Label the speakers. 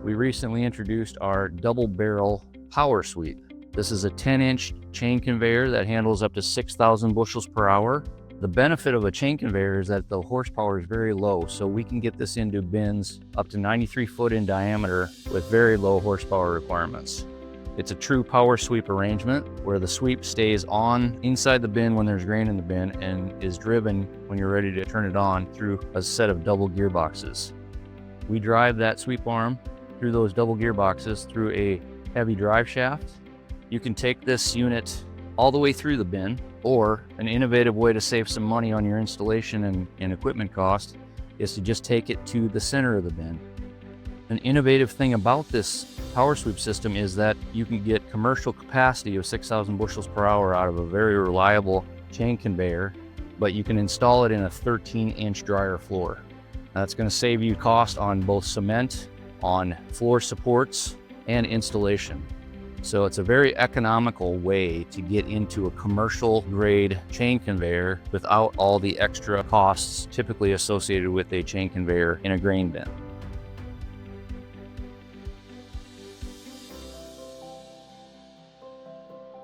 Speaker 1: We recently introduced our double barrel power sweep. This is a 10-inch chain conveyor that handles up to 6,000 bushels per hour. The benefit of a chain conveyor is that the horsepower is very low, so we can get this into bins up to 93 foot in diameter with very low horsepower requirements. It's a true power sweep arrangement where the sweep stays on inside the bin when there's grain in the bin and is driven when you're ready to turn it on through a set of double gearboxes. We drive that sweep arm through those double gearboxes through a heavy drive shaft. You can take this unit all the way through the bin, or an innovative way to save some money on your installation and equipment cost is to just take it to the center of the bin. An innovative thing about this power sweep system is that you can get commercial capacity of 6,000 bushels per hour out of a very reliable chain conveyor, but you can install it in a 13-inch dryer floor. That's going to save you cost on both cement, on floor supports, and installation. So it's a very economical way to get into a commercial grade chain conveyor without all the extra costs typically associated with a chain conveyor in a grain bin.